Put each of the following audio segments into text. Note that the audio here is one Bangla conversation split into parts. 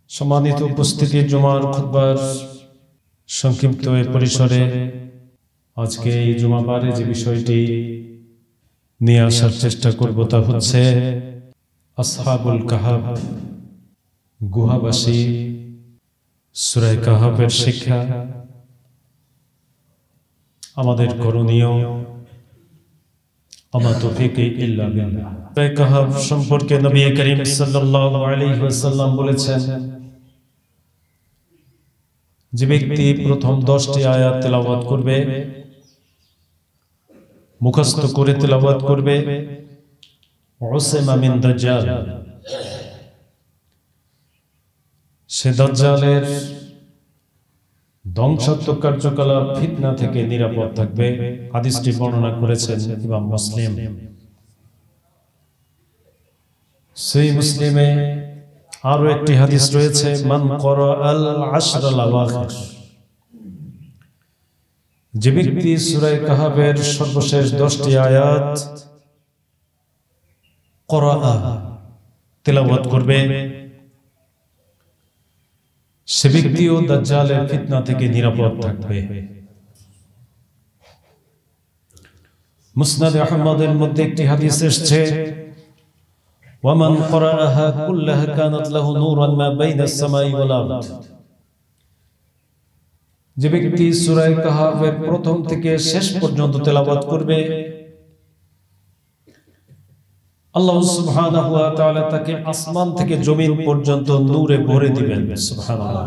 সম্মানিত উপস্থিতি, জুমার খুতবার সংক্ষিপ্ত এই পরিসরে আজকে এই জুমাবারে যে বিষয়টি নিয়ে আসার চেষ্টা করব তা হচ্ছে আসহাবুল কাহাফ, গুহাবাসী, সূরা কাহাফের শিক্ষা, আমাদের করণীয়, আমা তৌফিকি ইল্লা বিল্লাহ। সূরা কাহাফ সম্পর্কে নবী করিম সাল্লাল্লাহু আলাইহি ওয়াসাল্লাম বলেছেন, যে ব্যক্তি প্রথম 10টি আয়াত তেলাওয়াত করবে, মুখস্থ করে তেলাওয়াত করবে, উসামা মিন দাজ্জাল, সে দাজ্জালের ধ্বংসাত্মক কার্যকলাপ ফিতনা থেকে নিরাপদ থাকবে। হাদিসটি বর্ণনা করেছেন ইমাম মুসলিম। সেই মুসলিমে আরো একটি হাদিস রয়েছে, মান ক্বারাআল আশরাল আওয়াখির, যে ব্যক্তি সূরা কাহাফের সর্বশেষ 10টি আয়াত ক্বারাআ তেলাওয়াত করবে, সে ব্যক্তিও দাজ্জালের ফিতনা থেকে নিরাপদ থাকবে। মুসনাদ আহমদের মধ্যে একটি হাদিস এসেছে, ওয়ামান ক্বারাআহা কুল্লাহা কানাত লাহু নূরান মা বাইনাস সামাই ওয়াল আরদ, যে ব্যক্তি সূরা কাহাফের প্রথম থেকে শেষ পর্যন্ত তেলাওয়াত করবে, আল্লাহ সুবহানাহু ওয়া তাআলা তাকে আসমান থেকে জমিন পর্যন্ত নূরে ভরে দিবেন। সুবহানাল্লাহ।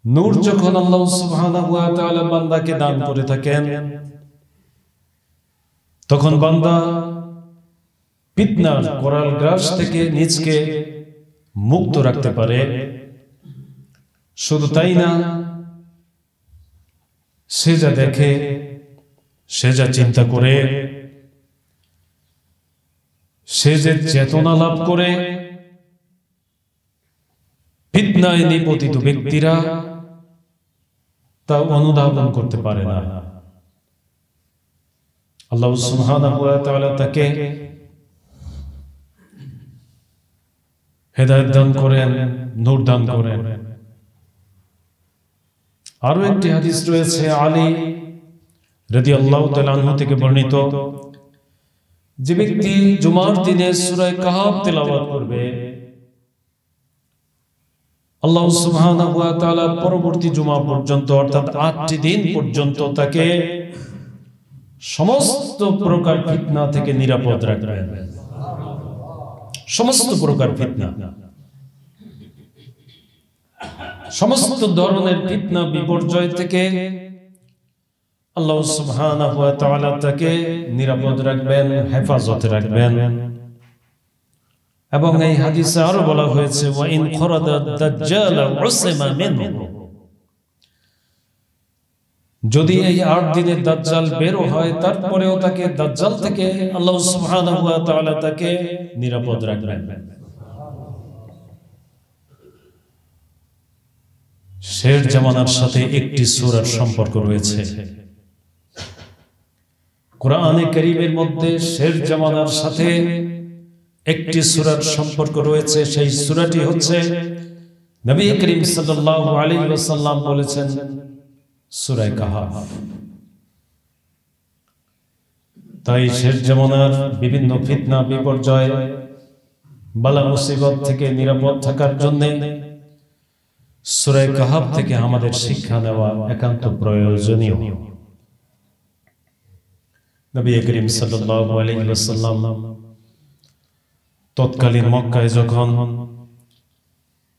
নূর যখন আল্লাহ সুবহানাহু ওয়া তাআলা বান্দাকে দান করে থাকেন, তখন বান্দা ফিতনার করাল গ্রাস থেকে নিজকে মুক্ত রাখতে পারে। শুধু তাই না, সে যা দেখে, সে যা চিন্তা করে, সে যে চেতনা লাভ করে, ফিতনায় নিপতিত ব্যক্তিরা তা অনুধাবন করতে পারে না। আল্লাহ সুবহানাহু ওয়া তাআলা তাকে হেদায়েত দান করেন, নূর দান করেন। আরো একটি হাদিস রয়েছে আলী রাদিয়াল্লাহু তাআলা আনহু থেকে বর্ণিত, যে ব্যক্তি জুমার দিনে সূরা কাহাফ তেলাওয়াত করবে, আল্লাহ সুবহানাহু ওয়া তাআলা পরবর্তী জুমা পর্যন্ত অর্থাৎ 8টি দিন পর্যন্ত তাকে সমস্ত প্রকার ফিতনা থেকে নিরাপদ রাখবেন। সমস্ত প্রকার ফিতনা, সমস্ত ধরনের ফিতনা বিপর্যয় থেকে আল্লাহ সুবহানাহু ওয়া তাআলা তাকে নিরাপদ রাখবেন, হেফাজতে রাখবেন। এবং এই হাদিসে আরো বলা হয়েছে, ওয়া ইন খরাদা দাজ্জাল উসামা মিনহু, যদি এই 8 দিনের দাজ্জাল বের হয়, তারপরেও তাকে দাজ্জাল থেকে আল্লাহ সুবহানাহু ওয়া তাআলা তাকে নিরাপদ রাখবেন। শের জামানার সাথে একটি সূরার সম্পর্ক রয়েছে। কোরআনে কারীমের মধ্যে শের জামানার সাথে একটি সূরার সম্পর্ক রয়েছে। সেই সূরাটি হচ্ছে, নবী করিম সাল্লাল্লাহু আলাইহি ওয়াসাল্লাম বলেছেন, সূরা কাহাফ। তাই শের জামানার বিভিন্ন ফিতনা বিপর্যয়, বালা মুসিবত থেকে নিরাপদ থাকার জন্য সূরা কাহাফ থেকে আমাদের শিক্ষা নেওয়া একান্ত প্রয়োজনীয়। নবী করিম সাল্লাল্লাহু আলাইহি ওয়াসাল্লাম তৎকালীন মক্কায় যখন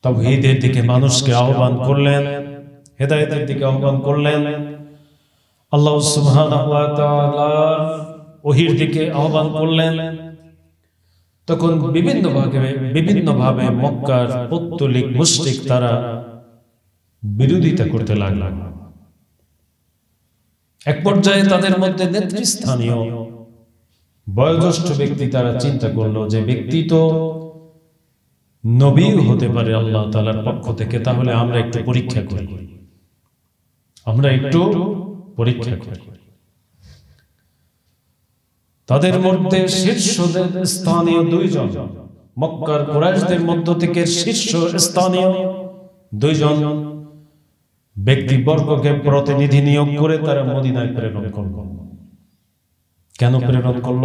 তাওহীদের দিকে মানুষকে আহ্বান করলেন, হেদায়েতের দিকে আহ্বান করলেন, আল্লাহ সুবহানাহু ওয়া তাআলার ওহীর দিকে আহ্বান করলেন, তখন বিভিন্নভাবে মক্কার পৌত্তলিক মুশরিক তারা বিরোধিতা করতে লাগলেন। এক পর্যায়ে তাদের মধ্যে নেতৃস্থানীয় বয়োজ্যেষ্ঠ ব্যক্তি তারা চিন্তা করলো, যে ব্যক্তি তো নবী হতে পারে আল্লাহ তাআলার পক্ষ থেকে, তাহলে আমরা একটু পরীক্ষা করি। তাদের মধ্যে শীর্ষ স্থানীয় 2 জন মক্কার কুরাইশদের মধ্য থেকে শীর্ষস্থানীয় দুইজন ব্যক্তিবর্গকে প্রতিনিধি নিয়োগ করে তারা মদিনায় প্রেরণ করল। কেন প্রেরণ করল?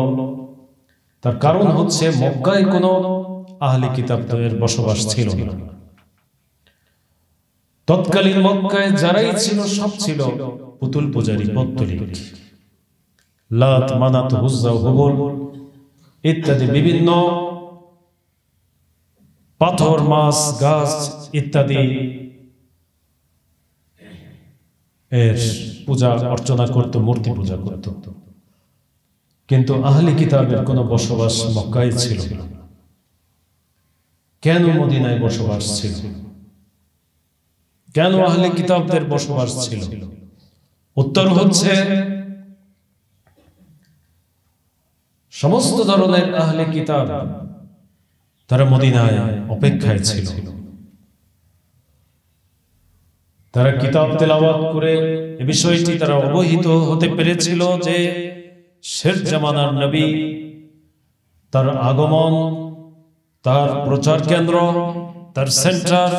তার কারণ হচ্ছে মক্কায় কোনো আহলে কিতাবদের বসবাস ছিল না। তৎকালীন মক্কায় যারাই ছিল সব ছিল পুতুল পূজারী, পৌত্তলিক। লাত, মানাত, উজ্জা, হুবল ইত্যাদি বিভিন্ন পাথর, মাছ, গাছ ইত্যাদি এর পূজা অর্চনা করত, মূর্তি পূজা করত। কিন্তু আহলে কিতাবের কোনো বসবাস মক্কায় ছিল না। কেন মদিনায় বসবাস ছিল? কেন আহলে কিতাবদের বসবাস ছিল? উত্তর হচ্ছে সমস্ত ধরনের আহলে কিতাব তারা মদিনায় অপেক্ষায় ছিল। তারা কিতাব তেলাওয়াত করে এই বিষয়টি তারা অবহিত হতে পেরেছিল যে শেষ জামানার নবী, তার আগমন, তার প্রচার কেন্দ্র, তার সেন্টার,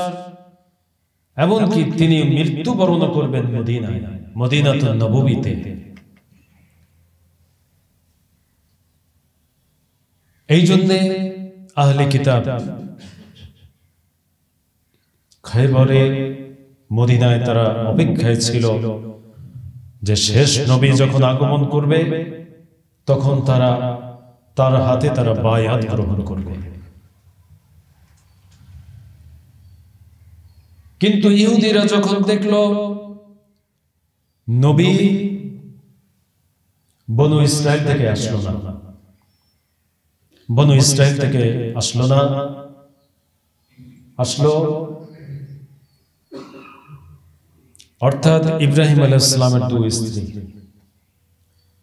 এমনকি তিনি মৃত্যুবরণ করবেন মদিনায়, মদিনাতুন নববীতে। এই জন্যে আহলে কিতাব খায়বরে মদিনায় তারা অপেক্ষায় ছিল যে শেষ নবী যখন আগমন করবে তখন তারা তার হাতে তারা বায়াত গ্রহণ করবে। কিন্তু ইহুদিরা যখন দেখল নবী বনু ইসরাইল থেকে আসলো না, বনু ইসরাইল থেকে আসলো না, আসলো অর্থাৎ ইব্রাহিম আলাইহিস সালামের দুই স্ত্রী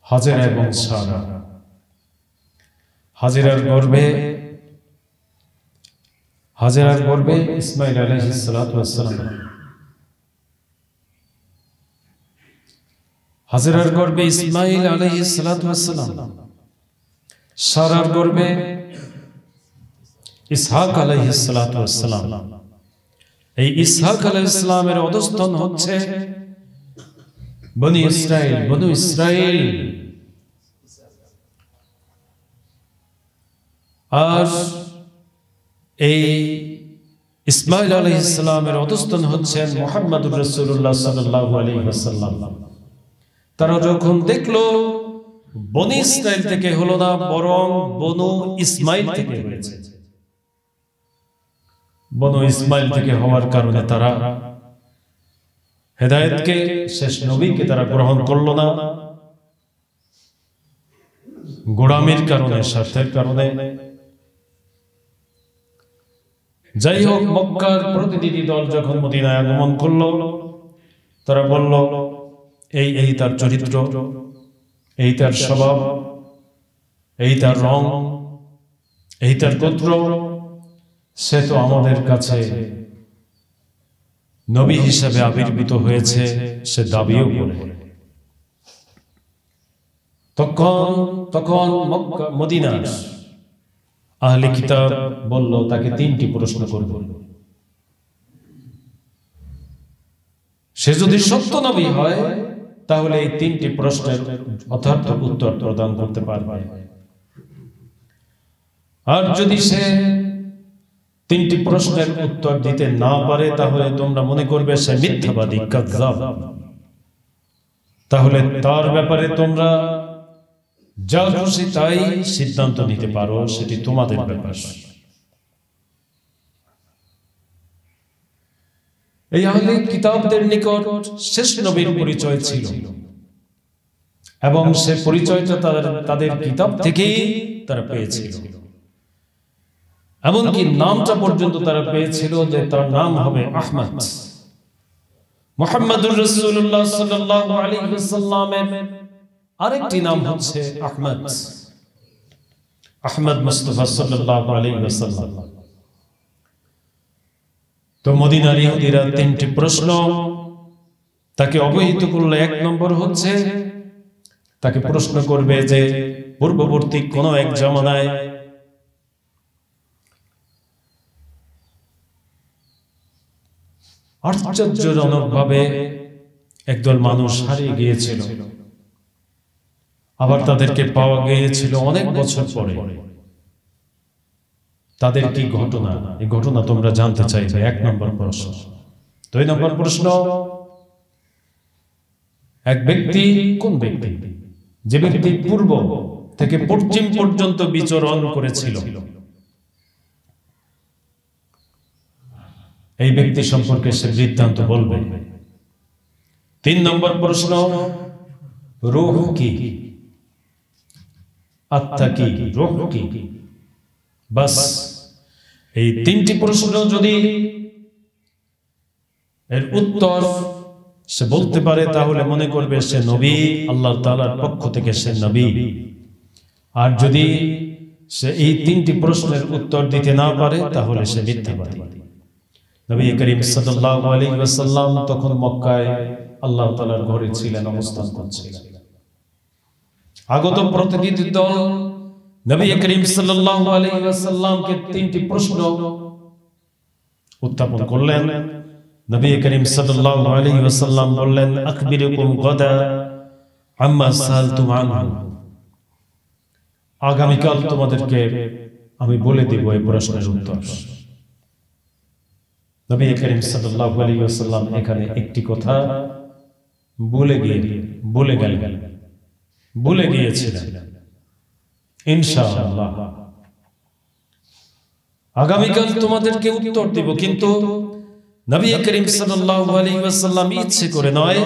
হাজেরা এবং সারা। হাজেরার গর্ভে ইসমাঈল আলাইহিস সালাতু ওয়াস সালাম, হাজেরার গর্ভে ইসমাঈল আলাইহিস সালাতু ওয়াস সালাম, সারার গর্ভে ইসহাক আলাইহিস সালাতু ওয়াস সালাম। এই ইসহাক আলাইহিস সালামের অধস্তন হচ্ছে বনি ইসরাইল, বনু ইসরাইল। আর এই ইসমাঈল আলাইহিস সালামের অধস্তন হচ্ছেন মুহাম্মদুর রাসূলুল্লাহ সাল্লাল্লাহু আলাইহি ওয়াসাল্লাম। তারা যখন দেখলো বনি ইসরাইল থেকে হলো না, বরং বনু ইসমাঈল থেকে হয়েছে, বনু ইসমাঈল থেকে হওয়ার কারণে তারা হেদায়েতকে, শেষ নবীকে তারা গ্রহণ করলো না। গোলামির কারণে, স্বার্থের কারণে। যাই হোক, মক্কার প্রতিনিধি দল যখন মদিনায় আগমন করলো, তারা বলল এই তার চরিত্র, এই তার স্বভাব, এই তার রং, এই তার গোত্র, সে তো আমাদের কাছে নবী হিসেবে আবির্ভূত হয়েছে, সে দাবিও করে। তখন মদিনার আহলে কিতাব বলল তাকে তিনটি প্রশ্ন করব, সে যদি সত্য নবী হয় তাহলে এই তিনটি প্রশ্নের যথার্থ উত্তর প্রদান করতে পারবে, আর যদি সে তিনটি প্রশ্নের উত্তর দিতে না পারে তাহলে তোমরা মনে করবে সে মিথ্যাবাদী, কাযযাব। তাহলে তার ব্যাপারে তোমরা যা খুশি তাই সিদ্ধান্ত নিতে পারো, সেটি তোমাদের ব্যাপার। এই আহলে কিতাবদের নিকট শেষ নবীর পরিচয় ছিল এবং সে পরিচয়টা তাদের কিতাব থেকেই তারা পেয়েছিল। এমনকি নামটা পর্যন্ত তারা পেয়েছিল যে তার নাম হবে আহমদ। মুহাম্মদুর রাসূলুল্লাহ সাল্লাল্লাহু আলাইহি ওয়াসাল্লামের আরেকটি নাম হচ্ছে আহমদ, আহমদ মুস্তাফা সাল্লাল্লাহু আলাইহি ওয়াসাল্লাম। তো মদিনার ইহুদিরা তিনটি প্রশ্ন তাকে অবহিত করলে, এক নম্বর হচ্ছে তাকে প্রশ্ন করবে যে পূর্ববর্তী কোন এক জামানায় আশ্চর্যজনকভাবে একদল মানুষ হারিয়ে গিয়েছিল, আবার তাদেরকে পাওয়া গিয়েছিল অনেক বছর পরে। তাদের কি ঘটনা, এই ঘটনা তোমরা জানতে চাইবে। 1 নম্বর প্রশ্ন। 2 নম্বর প্রশ্ন, এক ব্যক্তি, কোন ব্যক্তি? যে ব্যক্তি পূর্ব থেকে পশ্চিম পর্যন্ত বিচরণ করেছিল, এই ব্যক্তি সম্পর্কে সে বৃত্তান্ত বলবে। 3 নম্বর প্রশ্ন, রূহ কি? আত্মা কি? রূহ কি? বাস এই 3টি প্রশ্ন যদি এর উত্তর সে বলতে পারে, তাহলে মনে করবে সে নবী, আল্লাহ তাআলার পক্ষ থেকে সে নবী। আর যদি সে এই 3টি প্রশ্নের উত্তর দিতে না পারে, তাহলে সে মিথ্যাবাদী। নবী করিম সাল্লাল্লাহু আলাইহি ওয়াসাল্লাম তখন মক্কায় আল্লাহ তাআলার ঘরে ছিলেন, অবস্থান করছিলেন। আগত প্রতিনিধি দল নবী করিম সাল্লাল্লাহু আলাইহি ওয়াসাল্লামকে 3টি প্রশ্ন উত্থাপন করলেন। নবী করিম সাল্লাল্লাহু আলাইহি ওয়াসাল্লাম বললেন, আখবিরুকুম গাদা আম্মা সালতুম আনহু, আগামীকাল তোমাদেরকে আমি বলে দেব এই প্রশ্নের উত্তর। নবী করিম সাল্লাল্লাহু আলাইহি ওয়াসাল্লাম এখানে একটি কথা ভুলে গিয়েছিলেন। ইনশাআল্লাহ আগামীকাল তোমাদেরকে উত্তর দেব, কিন্তু নবী করিম সাল্লাল্লাহু আলাইহি ওয়াসাল্লাম ইচ্ছে করে নয়,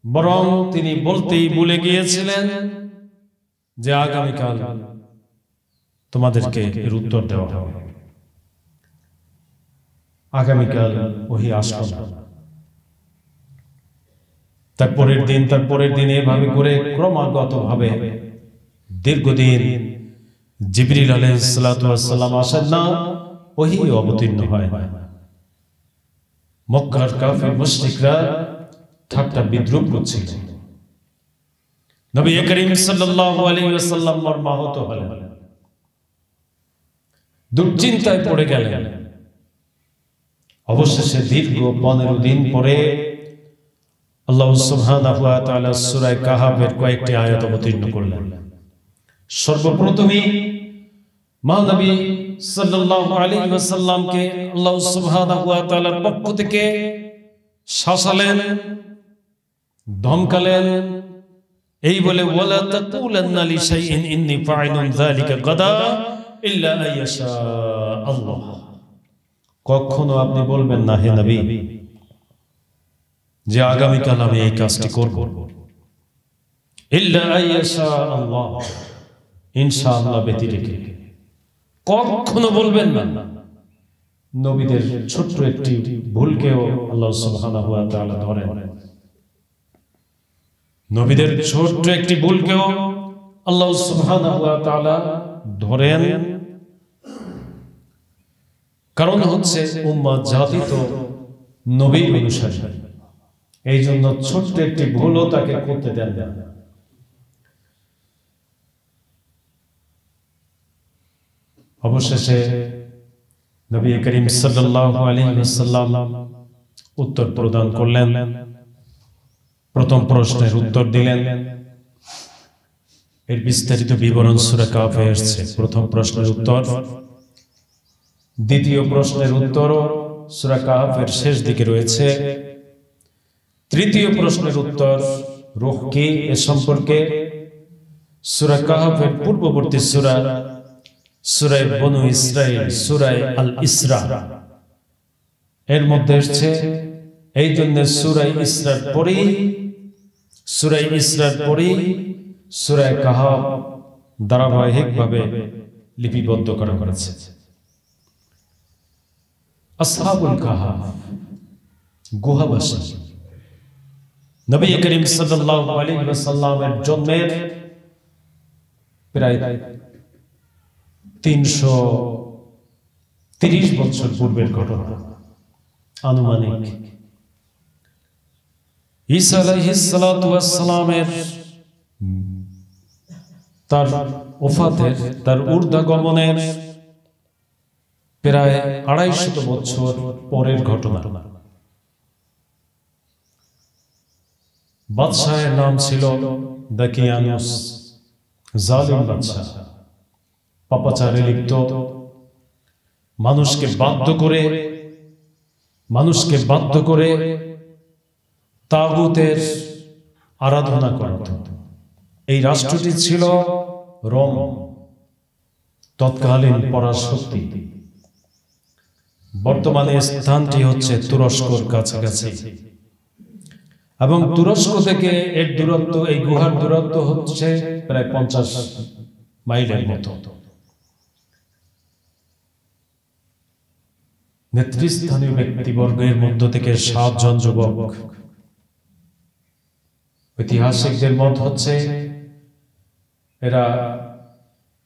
বরং তিনি বলতেই ভুলে গিয়েছিলেন যে আগামীকাল তোমাদেরকে এর উত্তর দেওয়া হবে। আগামীকাল ওহী আসলো না। তারপরের দিন এভাবে করে ক্রমাগতভাবে দীর্ঘদিন জিবরিল আলাইহিস সালাতু ওয়াস সালাম আসেন না, ওহী অবতীর্ণ হয় না। মক্কার কাফির মুশরিকরা ঠাট্টা বিদ্রূপ করছিল। নবী করিম সাল্লাল্লাহু আলাইহি ওয়াসাল্লাম মর্মাহত হলেন, দুশ্চিন্তায় পড়ে গেলেন। অবশেষে দীর্ঘ 15 দিন পরে আল্লাহ সুবহানাহু ওয়া তাআলা সূরা কাহাফের কয়েকটি আয়াত অবতীর্ণ করলেন। সর্বপ্রথমে মহানবী সাল্লাল্লাহু আলাইহি ওয়াসাল্লামকে আল্লাহ সুবহানাহু ওয়া তাআলার পক্ষ থেকে শাসালেন, ধমকালেন, এই বলে, ওয়ালা তাকুলান্না লিশাইইন ইন্নী ফাইলুন যালিকা গাদা ইল্লা আইয়াশা আল্লাহ, কখনো আপনি বলবেন না হে নবী যে আগামীকাল আমি এই কাজটি করব, ইল্লা আইয়াশা আল্লাহ, ইনশাআল্লাহ ব্যতিরেকে কখনো বলবেন না। নবীদের ছোট্ট একটি ভুলকেও আল্লাহ সুবহানাহু ওয়া তাআলা ধরেন। নবীদের ছোট্ট একটি ভুলকেও আল্লাহ সুবহানাহু ওয়া তাআলা ধরেন। কারণ হচ্ছে উম্মাহ জাতি তো নবীর অনুসারী, এই জন্য ছোট্ট একটি ভুলও তাকে করতে দেন না। অবশেষে নবী করিম সাল্লাল্লাহু আলাইহি ওয়াসাল্লাম উত্তর প্রদান করলেন। প্রথম প্রশ্নের উত্তর দিলেন। এর বিস্তারিত বিবরণ সূরা কাহফে এসেছে। প্রথম প্রশ্নের উত্তর, দ্বিতীয় প্রশ্নের উত্তরও সূরা কাহফের শেষ দিকে রয়েছে। তৃতীয় প্রশ্নের উত্তর রূহ কি এ সম্পর্কে সূরা কাহফের পূর্ববর্তী সূরা সূরা বনু ইসরাঈল, সূরা আল ইসরা এর মধ্যে এসেছে। এই জন্য সূরা ইসরার পরেই সূরা কাহফ ধারাবাহিকভাবে লিপিবদ্ধ করা হয়েছে। আসহাবুল কাহফ, গুহাবাসী। নবী করিম সাল্লাল্লাহু আলাইহি ওয়াসাল্লামের জন্মের প্রায় 330 বছর পূর্বের ঘটনা আনুমানিক। ঈসা আলাইহিস সালাতু ওয়াস সালামের তার ওফাতের, তার ঊর্ধ্বগমনের প্রায় 250 বছর পরের ঘটনা। বাদশাহের নাম ছিল দাকিয়ানুস, জালিম বাদশাহ, পাপাচারে লিপ্ত, মানুষকে বাধ্য করে তাগুতের আরাধনা করত। এই রাষ্ট্রটি ছিল রোম, তৎকালীন পরাশক্তি। বর্তমানে স্থানটি হচ্ছে তুরস্কর কাছাকাছি, এবং তুরস্ক থেকে এর দূরত্ব, এই গুহার দূরত্ব হচ্ছে প্রায় 50 মাইলের মতো। নেতৃস্থানীয় ব্যক্তিবর্গের মধ্য থেকে 7 জন যুবক, ঐতিহাসিকদের মত হচ্ছে এরা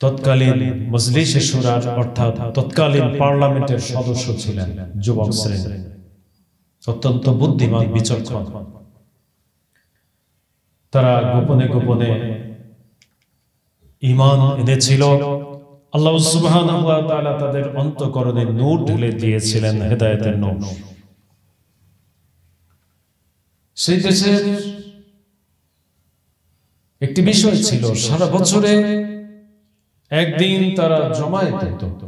তৎকালীন মজলিসে শুরার অর্থাৎ তৎকালীন পার্লামেন্টের সদস্য ছিলেন, যুবক শ্রেণী, অত্যন্ত বুদ্ধিমান, বিচক্ষণ। তারা গোপনে গোপনে ঈমান এনেছিল। আল্লাহ সুবহানাহু ওয়া তাআলা তাদের অন্তঃকরণে নূর ঢেলে দিয়েছিলেন, হেদায়েতের নূর। সেই দেশের একটি বিষয় ছিল, সারা বছরে একদিন তারা জমায়েত হতো।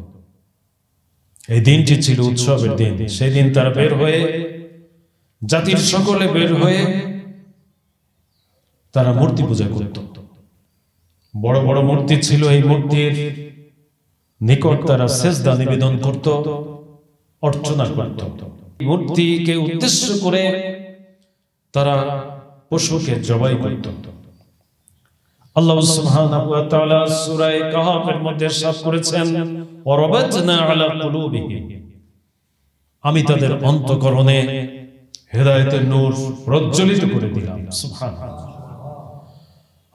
এই দিনটি ছিল উৎসবের দিন। সেই দিন তারা বের হয়ে, জাতির সকলে বের হয়ে তারা মূর্তি পূজা করত। বড় বড় মূর্তি ছিল, এই মূর্তির নিকট তারা সেজদা নিবেদন করত, অর্চনা করত। মূর্তিকে উদ্দেশ্য করে তারা পশুকে জবাই করত। আল্লাহ সুবহানাহু ওয়া তাআলা সূরা কাহফের মধ্যে ইরশাদ করেছেন, ওয়ারাবাতনা আলা কুলুবিহিম, আমি তাদের অন্তঃকরণে হেদায়েতের নূর প্রজ্বলিত করে দিলাম। সুবহানাল্লাহ,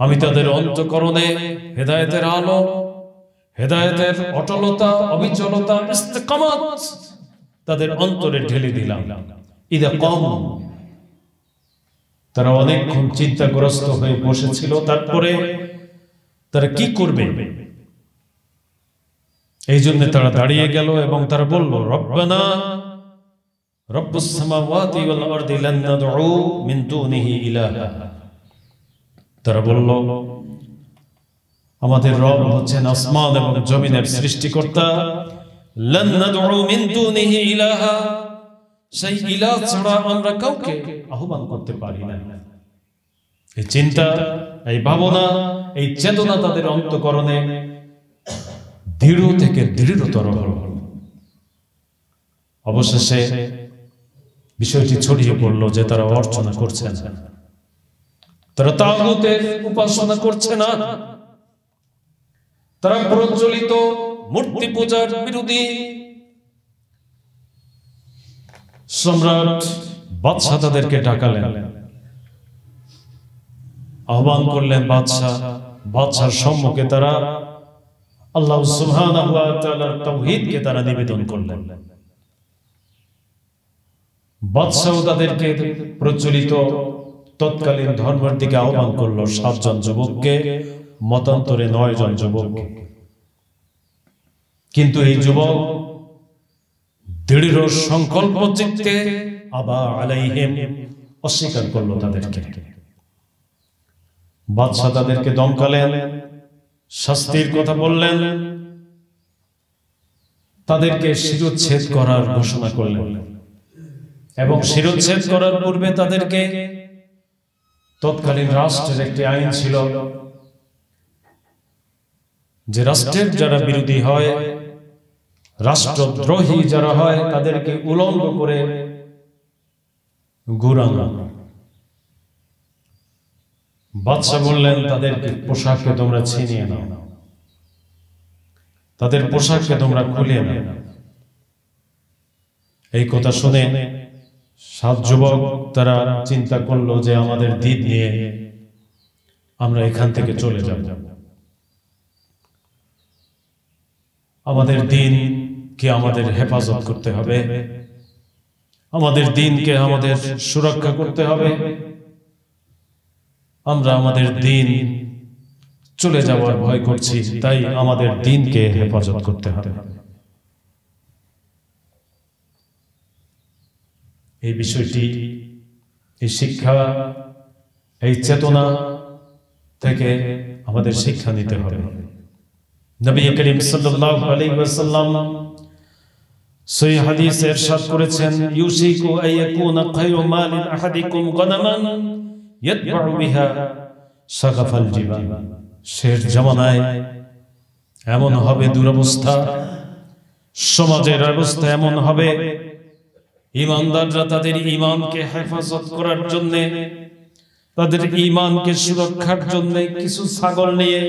আমি তাদের অন্তঃকরণে হেদায়েতের আলো, হেদায়েতের অটলতা, অবিচলতা, ইস্তিকামাত তাদের অন্তরে ঢেলে দিলাম। ইদা কম, তারা অনেকক্ষণ চিন্তাগ্রস্ত হয়ে বসেছিল। তারপরে তারা কি করবে, এই জন্য তারা দাঁড়িয়ে গেল এবং তারা বলল, রব্বানা রব্বুস সামাওয়াতি ওয়াল আরদি লান নাদউ মিন দুনিহি ইলাহা। তারা বলল, আমাদের রব হচ্ছেন আসমান এবং জমিনের সৃষ্টিকর্তা, লান নাদউ মিন দুনিহি ইলাহা, সেই ইলাহ ছাড়া আমরা কাউকে আহ্বান করতে পারি না। এই চিন্তা, এই ভাবনা, এই চেতনা তাদের অন্তঃকরণে দৃঢ় থেকে দৃঢ়তর হল। অবশেষে বিষয়টি ছড়িয়ে পড়ল যে তারা অর্চনা করছে না, তারা তাগুতের উপাসনা করছে না, তারা প্রচলিত মূর্তি পূজার বিরোধী। সম্রাট বাদশাহ তাদেরকে ডাকালেন, আহ্বান করলেন। বাদশার সম্মুখে তারা আল্লাহ সুবহানাহু ওয়া তাআলার তাওহীদকে তারা নিবেদন করলেন। বাদশাহ তাদেরকে প্রচলিত তৎকালীন ধর্মের দিকে আহ্বান করলো। 7 জন যুবককে, মতান্তরে 9 জন যুবককে। কিন্তু এই যুবক দৃঢ় সংকল্প চিত্তে আবা আলাইহিম, অস্বীকার করলো তাদেরকে। বাদশাহ তাদেরকে দমকালেন, শাস্তির কথা বললেন, তাদেরকে শিরোচ্ছেদ করার ঘোষণা করলেন। এবং শিরোচ্ছেদ করার পূর্বে তাদেরকে, তৎকালীন রাষ্ট্রের একটি আইন ছিল যে রাষ্ট্রের যারা বিরোধী হয়, রাষ্ট্রদ্রোহী যারা হয়, তাদেরকে উলঙ্গ করে ঘুরানো। বাদশাহ বললেন, তাদেরকে পোশাককে তোমরা ছিনিয়ে নাও, তাদের পোশাককে তোমরা খুলিয়ে নাও। এই কথা শুনে 7 যুবক তারা চিন্তা করলো যে আমাদের দিন নিয়ে আমরা এখান থেকে চলে যাব। আমাদের দিনকে আমাদের হেফাজত করতে হবে, আমাদের দিনকে আমাদের সুরক্ষা করতে হবে। আমরা আমাদের দিন চলে যাওয়ার ভয় করছি, তাই আমাদের দিনকে হেফাজত করতে হবে। এই বিষয়টি, এই শিক্ষা এই চেতনা থেকে আমাদের শিক্ষা নিতে হবে। নবী করিম সাল্লাল্লাহু আলাইহি ওয়াসাল্লাম সহিহ হাদিসে ইরশাদ করেছেন, ইউশিকু আইয়াকুনা খায়রু মালিন আহাদিকুম গনামান ইয়াতবাউ বিহা সাগাফাল জিবাল। শেষ জামানায় এমন হবে দুরবস্থা, সমাজের অবস্থা এমন হবে, ঈমানদাররা তাদের ঈমানকে হেফাজত করার জন্য, তাদের ঈমানকে সুরক্ষার জন্য কিছু ছাগল নিয়ে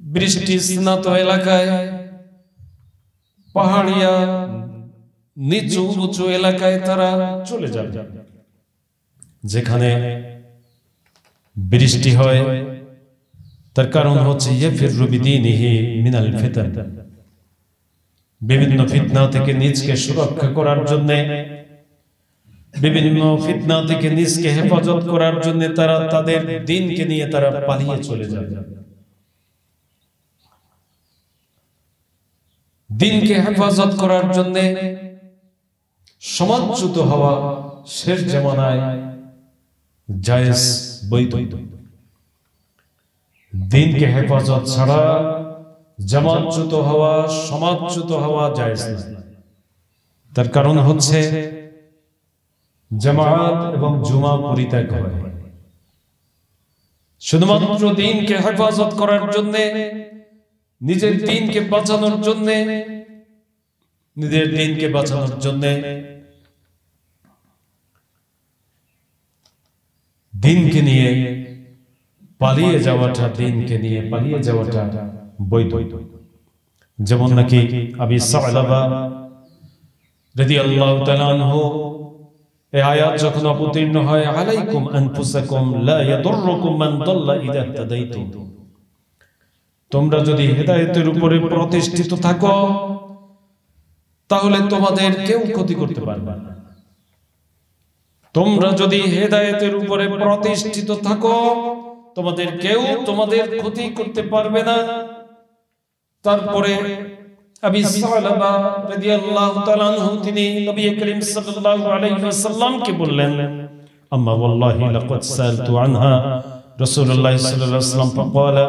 বৃষ্টি স্নাত এলাকায়, পাহাড়িয়া নিচু উঁচু এলাকায় তারা চলে যাবে, যেখানে বৃষ্টি হয়। তার কারণ হচ্ছে ইয়াফিরু বিদীনিহি মিনাল ফিতান, বিভিন্ন ফিতনা থেকে নিজকে সুরক্ষা করার জন্য, বিভিন্ন ফিতনা থেকে নিজকে হেফাজত করার জন্য তারা তাদের দ্বীনকে নিয়ে তারা পালিয়ে চলে যায়। দ্বীনকে হেফাজত করার জন্য সমাজচ্যুত হওয়া শেষ জামানায় জায়েজ, বৈধ। দ্বীনকে হেফাজত ছাড়া জামাতচ্যুত হওয়া, সমাজচ্যুত হওয়া জায়েজ না। তার কারণ হচ্ছে জামাত এবং জুমা পরিত্যাগ হয়। শুধুমাত্র দ্বীনকে হেফাজত করার জন্য, নিজের দ্বীনকে বাঁচানোর জন্য, নিজের দ্বীনকে বাঁচানোর জন্য দ্বীনকে নিয়ে পালিয়ে যাওয়াটা, দ্বীনকে নিয়ে পালিয়ে যাওয়াটা বৈধ। যেমন নাকি আবি সালাবা রাদিয়াল্লাহু তাআলা আনহু এই আয়াত যখন অবতীর্ণ হয়, আলাইকুম আনফুসাকুম লা ইয়াদুররুকুম মান দাল্লা ইযা তাদাইতুম, তোমরা যদি হেদায়েতের উপরে প্রতিষ্ঠিত থাকো তাহলে তোমাদের কেউ ক্ষতি করতে পারবে না। তোমরা যদি হেদায়েতের উপরে প্রতিষ্ঠিত থাকো তোমাদের কেউ তোমাদের ক্ষতি করতে পারবে না। তারপরে আবি সালাবা রাদিয়াল্লাহু তাআলা আনহু তিনি নবী করিম সাল্লাল্লাহু আলাইহি ওয়াসাল্লামকে বললেন, আম্মা ওয়াল্লাহি লাকাদ সালতু আনহা রাসূলুল্লাহ সাল্লাল্লাহু আলাইহি ওয়াসাল্লাম ফাকালা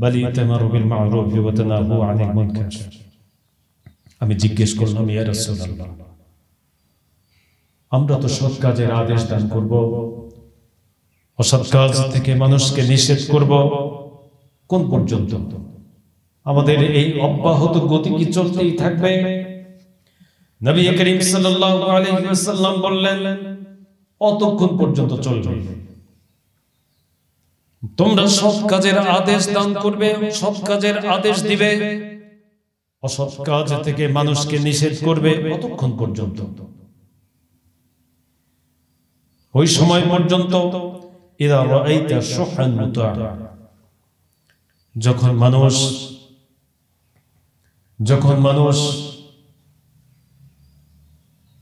বালি তামারু বিল মা'রুফ ওয়া তানাহু আনিল মুনকার। আমি জিজ্ঞেস করলাম, ইয়া রাসূলুল্লাহ, আমরা তো সৎ কাজের আদেশ দান করব, অসৎ কাজ থেকে মানুষকে নিষেধ করব, কোন পর্যন্ত? আমাদের এই অব্যাহত গতি কি চলতেই থাকবে? নবী করিম সাল্লাল্লাহু আলাইহি ওয়াসাল্লাম বললেন, অতক্ষণ পর্যন্ত চলবে। তোমরা সৎ কাজের আদেশ দান করবে, সৎ কাজের আদেশ দিবে, অসৎ কাজ থেকে মানুষকে নিষেধ করবে, অতক্ষণ পর্যন্ত। ওই সময় পর্যন্ত ইযা রাআইতা শুহ্রান মুতাআ, যখন মানুষ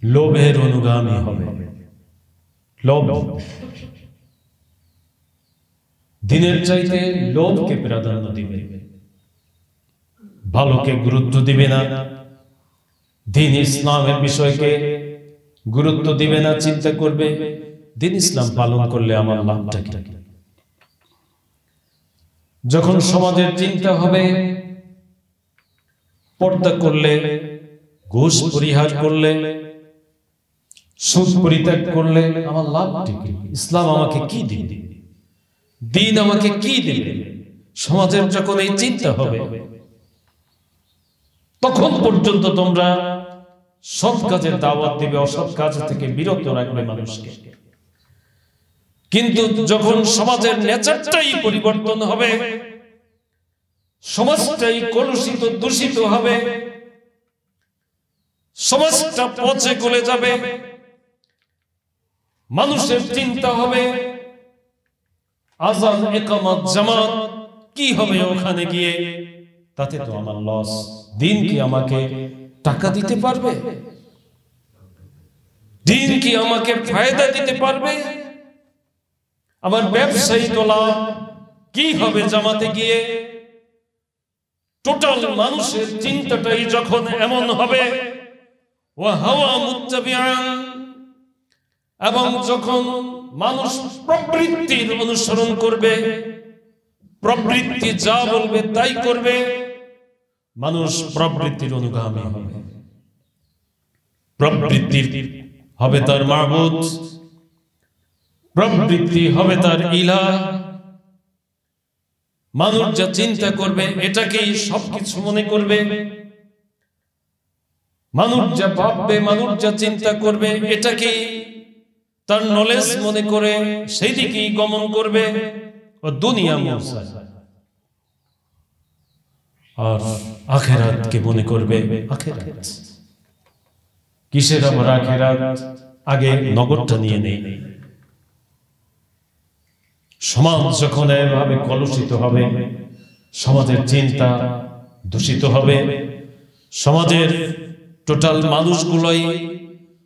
লোভের অনুগামী হবে, লোভ, দিনের চাইতে লোভকে প্রাধান্য দিবে, ভালোকে গুরুত্ব দিবে না, দ্বীন ইসলামের বিষয়কে গুরুত্ব দিবে না, চিন্তা করবে দ্বীন ইসলাম পালন করলে আমার লাভটা কি। যখন সমাজের চিন্তা হবে পর্দা করলে, ঘুষ পরিহার করলে, সুদ পরিত্যাগ করলে আমার লাভটা কি, ইসলাম আমাকে কি দিবে, দ্বীন আমাকে কি দিবে, সমাজের যখন এই চিন্তা হবে তখন পর্যন্ত তোমরা সৎ কাজের দাওয়াত দিবে, অসৎ কাজ থেকে বিরত রাখবে মানুষকে। কিন্তু যখন সমাজের নেচারটাই পরিবর্তন হবে, সমাজটাই কলুষিত দূষিত হবে, সমাজটা পচে গলে যাবে, মানুষের চিন্তা হবে আযান ইকামত জামাত কি হবে ওখানে গিয়ে, তাতে তো আমার লস। দ্বীন কি আমাকে টাকা দিতে পারবে? দ্বীন কি আমাকে ফায়দা দিতে পারবে? আমার ব্যবসায়ী তো লাভ কি হবে জামাতে গিয়ে? টোটাল মানুষের চিন্তাটাই যখন এমন হবে, ওয়া হাওয়া মুত্তাবিআন, এবং যখন মানুষ প্রবৃত্তির অনুসরণ করবে, প্রবৃত্তি যা বলবে তাই করবে, মানুষ প্রবৃত্তির অনুগামী হবে। প্রবৃত্তি হবে তার মাবুদ, প্রবৃত্তি হবে তার ইলাহ। মানুষ যা চিন্তা করবে এটাকেই সবকিছু মনে করবে। মানুষ যা ভাববে, মানুষ যা চিন্তা করবে এটাকেই তার নলেজ মনে করে সেই দিকেই গমন করবে। ও দুনিয়া মুরসা, আর আখিরাতকে মনে করবে আখিরাত। কিসের আবার আখিরাত? আগে নগরটা নিয়ে নেই। সমাজ যখন এভাবে কলুষিত হবে, সমাজের চিন্তা দূষিত হবে, সমাজের টোটাল মানুষগুলোই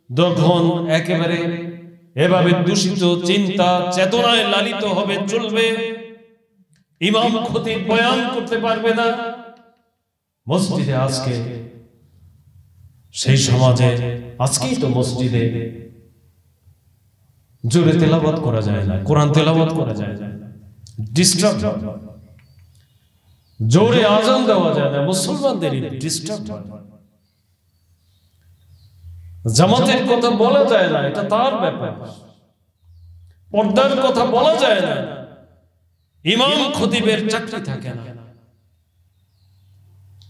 যখন একেবারে এভাবে দূষিত চিন্তা চেতনায় লালিত হবে, চলবে, ইমাম খতিব বয়ান করতে পারবে না মসজিদে। আজকে সেই সমাজে আজকেই তো মসজিদে জোরে তেলাওয়াত করা যায় না, কোরআন তেলাওয়াত করা যায় না, ডিস্টার্ব। জোরে আজান দেওয়া যায় না, মুসলমানদের ডিস্টার্ব। জামাতের কথা বলা যায় না, এটা তার ব্যাপার। পর্দার কথা বলা যায় না, ইমাম খতিবের চাকরি থাকে না।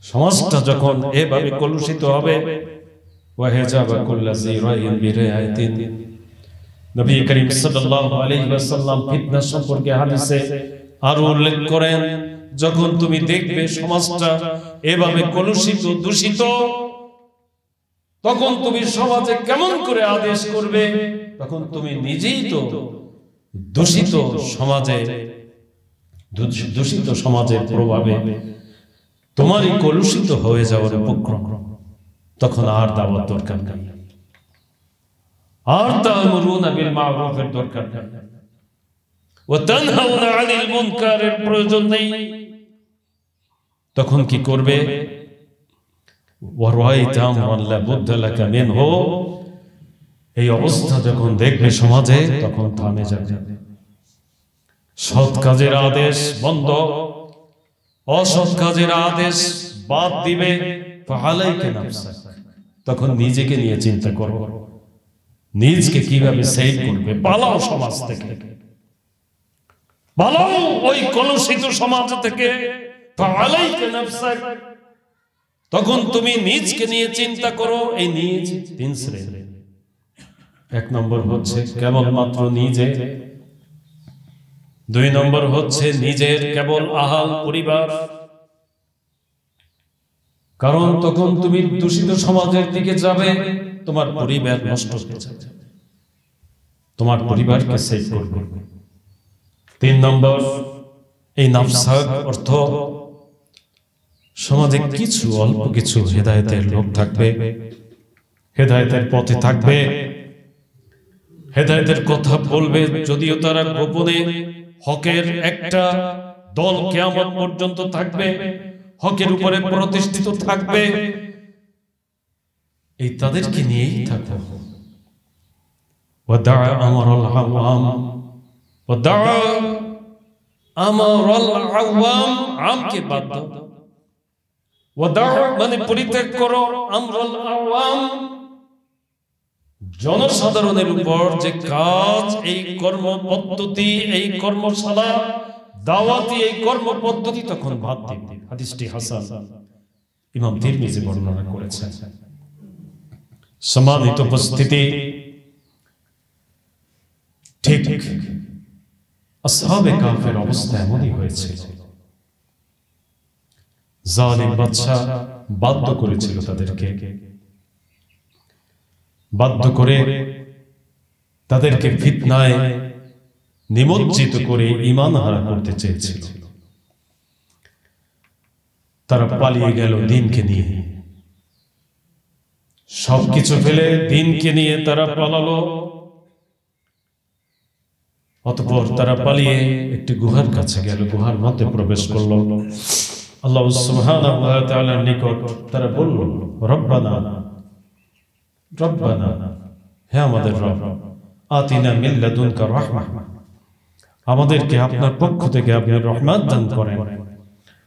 সমাজটা যখন এভাবে কলুষিত হবে, নবী করিম সাল্লাল্লাহু আলাইহি ওয়াসাল্লাম ফিতনা সম্পর্কে হাদিসে আরো উল্লেখ করেন, যখন তুমি দেখবে সমাজটা এভাবে কলুষিত দূষিত, তখন তুমি সমাজে কেমন করে আদেশ করবে? তখন তুমি নিজেই তো দূষিত সমাজের প্রভাবে তোমারই কলুষিত হয়ে যাওয়ার উপক্রম। তখন আর দাওয়াত দরকার নেই, আর তা'মুরুনা বিল মা'রুফের দরকার নেই, ওয়া তানহাউনা আনিল মুনকারের প্রয়োজন নেই। তখন কি করবে? এই অবস্থা যখন দেখবে সমাজে, তখন থামে যাবে। সৎ কাজের আদেশ বন্ধ, অসৎ কাজের আদেশ বাদ দিবে। তখন নিজেকে নিয়ে চিন্তা করো, নিজকে কিভাবে সেভ করবে। পালাও সমাজ থেকে, পালাও ওই কলুষিত সমাজ থেকে। তখন তুমি নিজকে নিয়ে চিন্তা করো। এই নিজ তিন শ্রেণী। এক নম্বর হচ্ছে কেবলমাত্র নিজে, দুই নম্বর হচ্ছে নিজের কেবল আহাল পরিবার। কারণ তখন তুমি দূষিত সমাজের দিকে যাবে, তোমার পরিবার নষ্ট হয়ে যাবে, তোমার পরিবারকে সেভ করবে। তিন নম্বর এই নাফসাক অর্থ সমাজে কিছু অল্প কিছু হেদায়েতের লোক থাকবে, হেদায়েতের পথে থাকবে, হেদায়েতের কথা বলবে, যদিও তারা গোপনে হকের একটা দল কিয়ামত পর্যন্ত থাকবে, হকের উপরে প্রতিষ্ঠিত থাকবে। এই তাদেরকে নিয়েই থাকো। ওয়াদা আমরাল আওয়াম, ওয়াদা আমরাল আওয়াম, আমকে বাদ দাও। ওয়াদা মানে পরিত্যাগ করো, আমরাল আওয়াম জনসাধারণের উপর যে কাজ, এই কর্ম পদ্ধতি, এই কর্মশালা, দাওয়াতি এই কর্ম পদ্ধতি, তখন বাদ দিবে। হাদিসটি হাসান, ইমাম তিরমিজি বর্ণনা করেছেন। সম্মানিত উপস্থিতি, ঠিক আসহাবে কাহফের অবস্থা এমনই হয়েছে। জালিম বাদশা বাধ্য করেছিল তাদেরকে, বাধ্য করে তাদেরকে ফিতনায় নিমজ্জিত করে ঈমান হারা করতে চেয়েছিল। তারা পালিয়ে গেল দ্বীনকে নিয়ে, সবকিছু ফেলে দ্বীনকে নিয়ে তারা পালালো। অতঃপর তারা পালিয়ে একটি গুহার কাছে গেল, গুহার মধ্যে প্রবেশ করলো। আল্লাহ সুবহানাহু ওয়া তাআলার নিকট তারা বলল, রব্বানা, রব্বানা, হে আমাদের রব, আতিনা মিন লাদুনকা রাহমাহ, আমাদেরকে আপনার পক্ষ থেকে আপনি রহমত দান করেন।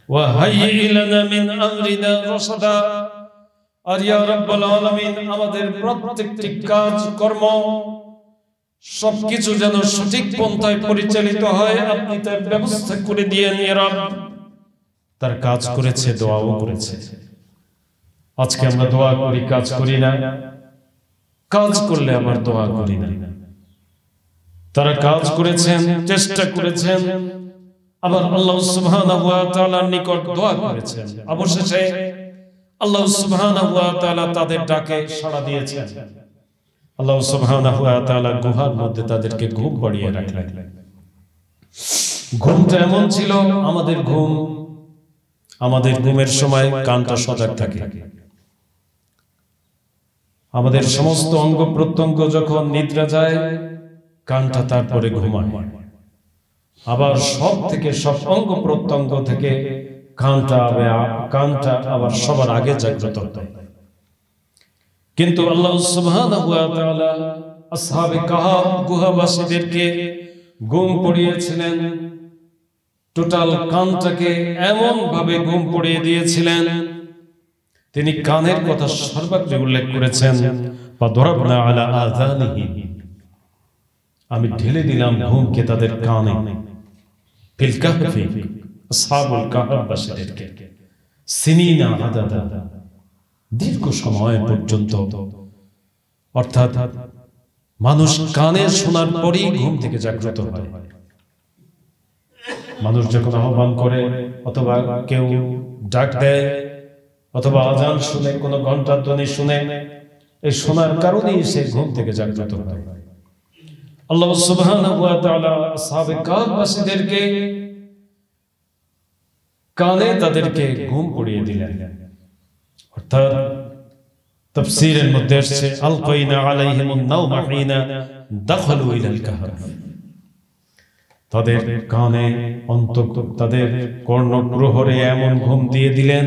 ওয়া হাইয়্যি লানা মিন আমরিনা রাশাদা, আর ইয়া রাব্বুল আলামিন আমাদের প্রত্যেকটি কাজ কর্ম সবকিছু যেন সঠিক পন্থায় পরিচালিত হয়, আপনি তার ব্যবস্থা করে দিয়েন ইয়া রাব। তার কাজ করেছে, দোয়াও করেছে। আজকে আমরা দোয়া করি, কাজ করি না। কাজ করলে আমার দোয়া করি না। তারা কাজ করেছেন, চেষ্টা করেছেন, আবার আল্লাহ সুবহানাহু ওয়া তাআলার নিকট দোয়া করেছেন। অবশেষে আল্লাহ সুবহানাহু ওয়া তাআলা তাদের ডাকে সাড়া দিয়েছেন। আল্লাহ সুবহানাহু ওয়া তাআলা গুহার মধ্যে তাদেরকে ঘুম পাড়িয়ে রাখলেন। ঘুমটা এমন ছিল, আমাদের ঘুমের সময় কানটা সজাগ থাকে। আমাদের সমস্ত অঙ্গ প্রত্যঙ্গ যখন নিদ্রা যায়, কানটা তারপরে ঘুমায়। আবার সব অঙ্গ প্রত্যঙ্গ থেকে কানটা আবার সবার আগে জাগ্রত হয়। কিন্তু আল্লাহ সুবহানাহু ওয়া তাআলা আসহাবে কাহাফ গুহাবাসীদেরকে ঘুম পড়িয়েছিলেন। টোটাল কানটাকে এমন ভাবে ঘুম পড়িয়ে দিয়েছিলেন, তিনি কানের কথা সর্বাগ্রে উল্লেখ করেছেন, ফাদরাবনা আলা আযানিহি, আমি ঢেলে দিলাম ঘুমকে তাদের কানে। ফিল কাহফি, আসহাবুল কাহফবাসীদেরকে সিনিনা আদাদা, দীর্ঘ সময় পর্যন্ত, অর্থাৎ মানুষ কানে শোনার পরেই ঘুম থেকে জাগ্রত হয়। মানুষ যখন আহ্বান করে অথবা কেউ ডাক দেয় অথবা আজান শুনে, কোনো ঘন্টার ধ্বনি শুনে, এই শোনার কারণেই সে ঘুম থেকে জাগ্রত হয়। আল্লাহ সুবহানাহু ওয়া তাআলা আসহাবে কাহফবাসীদেরকে কানে তাদেরকে ঘুম পড়িয়ে দিলেন। অর্থাৎ তাফসীরের মধ্যে এসেছে আলকাইনা আলাইহিমুন নাওমা হিনা দাখালু ইলাল কাহফ, তাদের কানে তাদের কর্ণপ্রহরে এমন ঘুম দিয়ে দিলেন,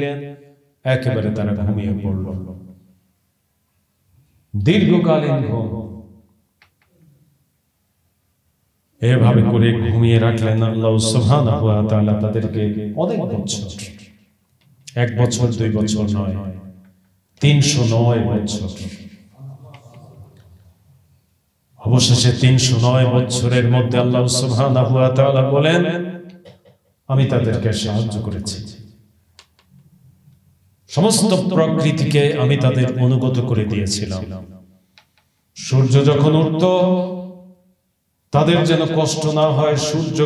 একেবারে তারা ঘুমিয়ে পড়ল। দীর্ঘকালীন ঘুম, এভাবে করে ঘুমিয়ে রাখলেন আল্লাহ সুবহানাহু ওয়া তাআলা তাদেরকে অনেক বছর, 1 বছর 2 বছর নয়, 309 বছর। অবশেষে 309 বছরের মধ্যে আল্লাহ সুবহানাহু ওয়া তাআলা বলেন, আমি তাদেরকে সাহায্য করেছি, সমস্ত প্রকৃতিকে আমি তাদের অনুগত করে দিয়েছিলাম। সূর্য যখন উঠত, তাদের যেন কষ্ট না হয়, সূর্য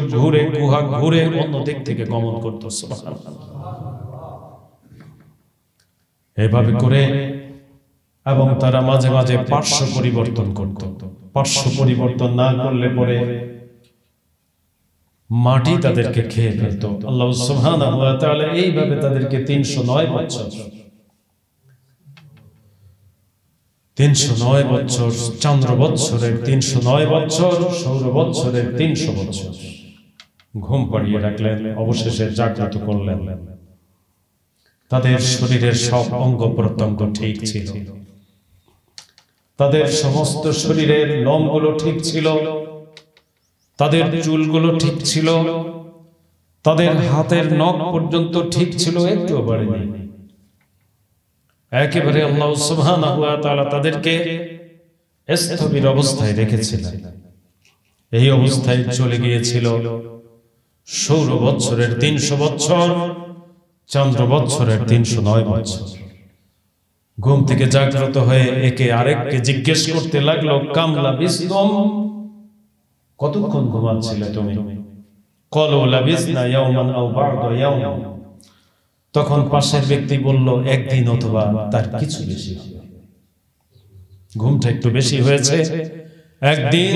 গুহা ঘুরে অন্য দিক থেকে গমন করত। সুবহানাল্লাহ। এভাবে করে, এবং তারা মাঝে মাঝে পার্শ্ব পরিবর্তন করত। পার্শ্ব পরিবর্তন না করলে পরে মাটি তাদেরকে খেয়ে ফেলত। আল্লাহ সুবহানাহু ওয়া তাআলা এইভাবে তাদেরকে 309 বছর, 309 বছর, চন্দ্র বৎসরের 309 বছর, সৌর বৎসরের 300 বছর ঘুম পাড়িয়ে রাখলেন। অবশেষে জাগ্রত করলেন। তাদের শরীরের সব অঙ্গ প্রত্যঙ্গ ঠিক ছিল, তাদের সমস্ত শরীরের লোমগুলো ঠিক ছিল, তাদের চুলগুলো ঠিক ছিল, তাদের হাতের নখ পর্যন্ত ঠিক ছিল, একটুও বাড়েনি। একেবারে আল্লাহ সুবহানাহু ওয়া তাআলা তাদেরকে স্থবির অবস্থায় রেখেছিলেন। এই অবস্থায় চলে গিয়েছিল সৌর বৎসরের 300 বছর, চন্দ্র বৎসরের 309 বছর। ঘুম থেকে জাগ্রত হয়ে একে আরেককে জিজ্ঞেস করতে লাগলো, কামলা বিসতুম, কতক্ষণ ঘুমাচ্ছিলে তুমি? ক্বালু লাবিসনা ইয়াওমান আও বা'দা ইয়াওম। তখন পাশের ব্যক্তি বলল, একদিন অথবা তার কিছু বেশি। ঘুমটা একটু বেশি হয়েছে, একদিন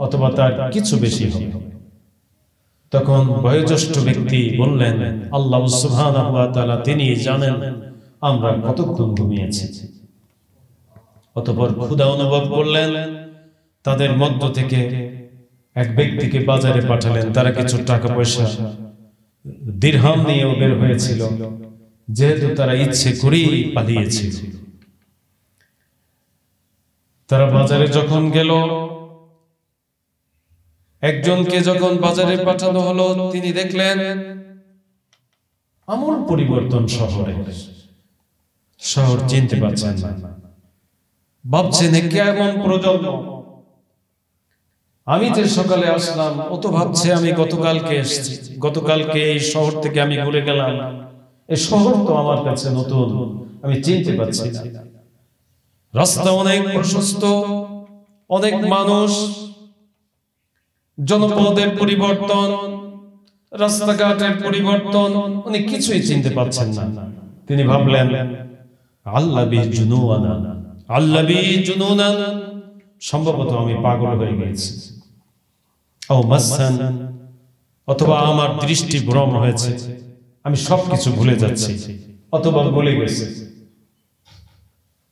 অথবা তার কিছু বেশি হবে। তখন বয়োজ্যেষ্ঠ ব্যক্তি বললেন, আল্লাহ সুবহানাহু ওয়া তাআলা তিনি জানেন আমরা কতক্ষণ ঘুমিয়েছি। অতঃপর ক্ষুধা অনুভব করলেন। তাদের মধ্য থেকে এক ব্যক্তিকে বাজারে পাঠালেন। তারা কিছু টাকা পয়সা দিরহাম নিয়েও বের হয়েছিল, যেহেতু তারা ইচ্ছে করেই পালিয়েছিল। তারা বাজারে যখন গেল, একজনকে যখন বাজারে পাঠানো হলো, তিনি দেখলেন আমূল পরিবর্তন শহরে। শহর চিনতে পারছেন না, ভাবছেন কেমন প্রজন্ম। আমি যে সকালে আসলাম, ও তো ভাবছে আমি গতকালকে এসেছি, গতকালকে এই শহর থেকে আমি ঘুরে গেলাম, এই শহর তো আমার কাছে নতুন, আমি চিনতে পারছি না। রাস্তা অনেক প্রশস্ত, অনেক মানুষ, জনপদের পরিবর্তন, রাস্তাঘাটের পরিবর্তন, উনি কিছুই চিনতে পারছেন না। তিনি ভাবলেন আল্লাবি জুনুনা, আল্লাবি জুনুনা, সম্ভবত আমি পাগল হয়ে গেছি, অথবা আমার দৃষ্টি ভ্রম হয়েছে, আমি সবকিছু ভুলে যাচ্ছি, অথবা ভুলে গেছি।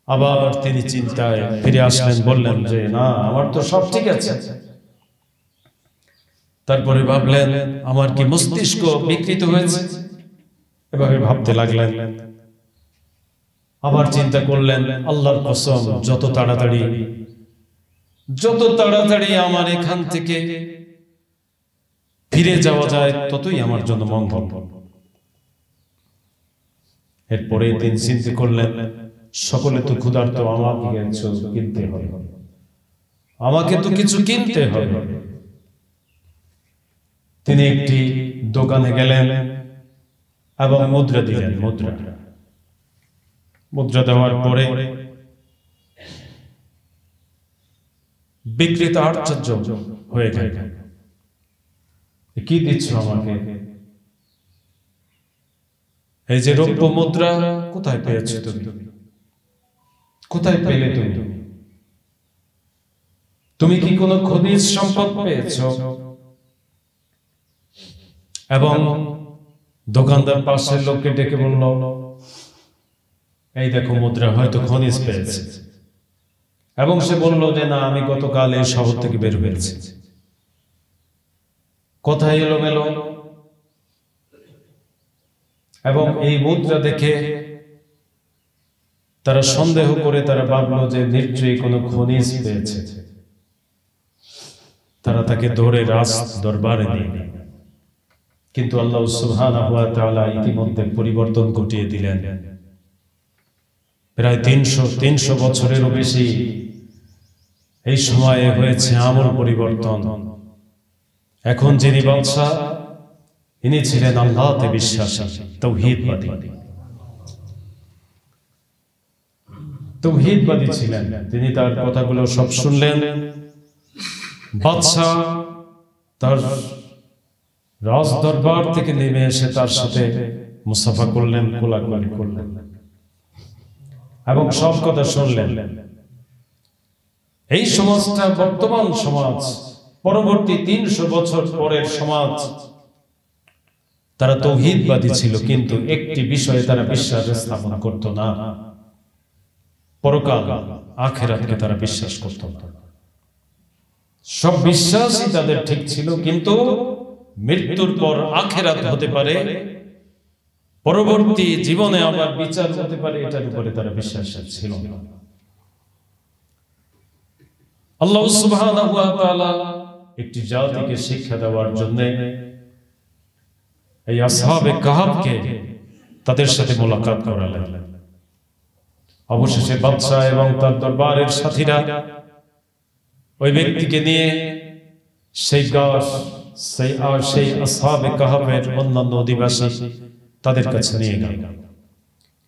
আবার তিনি চিন্তায় ফিরে আসলেন, বললেন যে না, আমার তো সব ঠিক আছে। তারপরে ভাবলেন আমার কি মস্তিষ্ক বিকৃত হয়েছে, এভাবে ভাবতে লাগলেন। আবার চিন্তা করলেন আল্লাহর কসম, যত তাড়াতাড়ি আমার এখান থেকে ফিরে যাওয়া যায় ততই আমার জন্য মঙ্গল। এরপরে তিনি চিন্তা করলেন সকলে তো ক্ষুধার্ত, আমাকে কিছু কিনতে হবে, আমাকে তো কিছু কিনতে হবে। তিনি একটি দোকানে গেলেন এবং মুদ্রা দিলেন। মুদ্রা দেওয়ার পরে বিক্রেতা আশ্চর্য হয়ে গেল, কি দিচ্ছ আমাকে? এই যে রৌপ্য মুদ্রা, কোথায় পেয়েছো তুমি? কোথায় পেলে তুমি কি কোনো খনিজ সম্পদ পেয়েছ? এবং দোকানদার পাশের লোককে ডেকে বলল, এই দেখো মুদ্রা, হয়তো খনিজ পেয়েছে। এবং সে বলল যে না, আমি গতকাল এই শহর থেকে বের হয়েছি। কোথায় এলোমেলো, এবং এই মুদ্রা দেখে তারা সন্দেহ করে তারা ভাবলো যে নিশ্চয়ই কোনো খনিজ পেয়েছে। তারা তাকে ধরে রাজ দরবারে নিয়ে গেল। কিন্তু আল্লাহ সুবহানাহু ওয়া তাআলা ইতিমধ্যে পরিবর্তন ঘটিয়ে দিলেন। প্রায় 300 বছরেরও বেশি এই সময়ে হয়েছে আমূল পরিবর্তন। এখন যিনি বাদশা, ইনি ছিলেন আল্লাহতে বিশ্বাসী, তাওহীদবাদী ছিলেন। তিনি তার কথাগুলো সব শুনলেন। বাদশা তার রাজ দরবার থেকে নেমে এসে তার সাথে মুসাফা করলেন, কোলাকুলি করলেন এবং সব কথা শুনলেন। এই সমাজটা বর্তমান সমাজ, পরবর্তী 300 বছর পরের সমাজ। তারা তাওহীদবাদী ছিল, কিন্তু একটি বিষয়ে তারা বিশ্বাস স্থাপন করত না, পরকাল আখিরাতকে তারা বিশ্বাস করত না। সব বিশ্বাসই তাদের ঠিক ছিল, কিন্তু মৃত্যুর পর আখিরাত হতে পারে, পরবর্তী জীবনে আবার বিচার হতে পারে, এটার উপরে তারা বিশ্বাস ছিল না। আল্লাহ সুবহানাহু ওয়া তাআলা একটি জাতিকে শিক্ষা দেওয়ার জন্য এই আসহাবে কাহাফকে তাদের সাথে মোলাকাত করালেন। অবশেষে বাদশা এবং তার দরবারের সাথীরা ওই ব্যক্তিকে নিয়ে সেই আসহাবে কাহাফের অন্যান্য অধিবাসী তাদের কাছে নিয়ে গেল।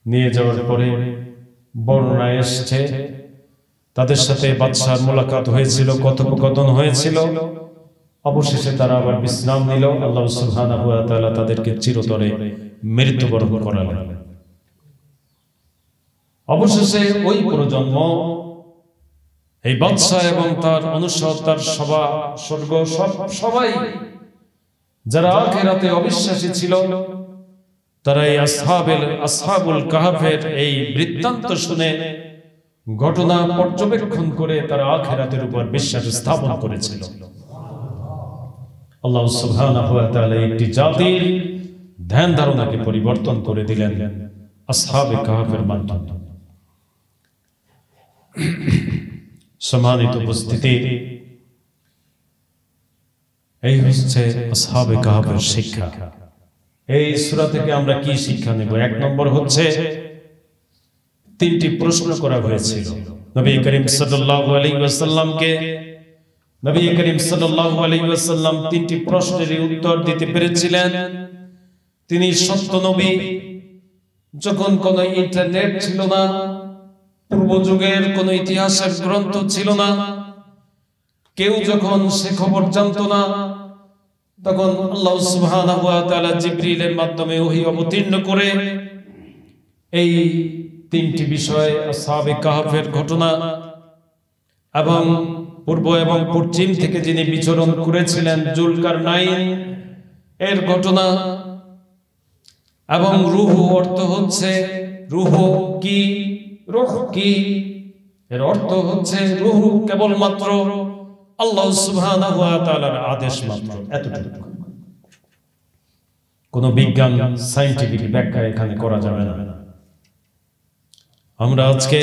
নিয়ে যাওয়ার পরে বর্ণনা এসেছে তাদের সাথে বাদশার মোলাকাত হয়েছিল, কথোপকথন হয়েছিল। অবশেষে তারা আবার বিশ্রাম নিল। আল্লাহ সুবহানাহু ওয়া তাআলা তাদেরকে চিরতরে মৃত্যুবরণ করালেন। অবশেষে ওই প্রজন্ম, এই বাদশা এবং তার অনুসর, তার সর্গ সবাই যারা আখিরাতে অবিশ্বাসী ছিল, তারা এই আসহাবুল কাহাফের এই বৃত্তান্ত শুনে, ঘটনা পর্যবেক্ষণ করে তারা আখিরাতের উপর বিশ্বাস স্থাপন করেছিল। আল্লাহ সুবহানাহু ওয়া তাআলা একটি জাতির ধ্যান ধারণাকে পরিবর্তন করে দিলেন আসহাবে কাহাফের মাধ্যমে। সম্মানিত উপস্থিতি, এই হচ্ছে আসহাবে কাহফের শিক্ষা। এই সূরা থেকে আমরা কি শিক্ষা নেব? এক নম্বর হচ্ছে তিনটি প্রশ্ন করা হয়েছিল নবী করিম সাল্লাল্লাহু আলাইহি ওয়াসাল্লামকে। নবী করিম সাল্লাল্লাহু আলাইহি ওয়াসাল্লাম তিনটি প্রশ্নের উত্তর দিতে পেরেছিলেন। তিনি সত্য নবী। যখন কোনো ইন্টারনেট ছিল না, পূর্ব যুগের কোনো ইতিহাসের গ্রন্থ ছিল না, কেউ যখন সে খবর জানতো না, তখন আল্লাহ সুবহানাহু ওয়া তাআলা জিবরিলের মাধ্যমে ওহী অবতীর্ণ করে এই তিনটি বিষয় আসহাবে কাহফের ঘটনা এবং পূর্ব এবং পশ্চিম থেকে যিনি বিচরণ করেছিলেন জুলকারনাইন এর ঘটনা এবং রূহ অর্থ হচ্ছে রূহ কি, রূহ কি এর অর্থ হচ্ছে রূহ কেবলমাত্র আল্লাহ সুবহানাহু ওয়া তাআলার আদেশ মাত্র, এতটুকু। কোনো বিজ্ঞান সায়েন্টিফিক ব্যাখ্যা এখানে করা যাবে না। আমরা আজকে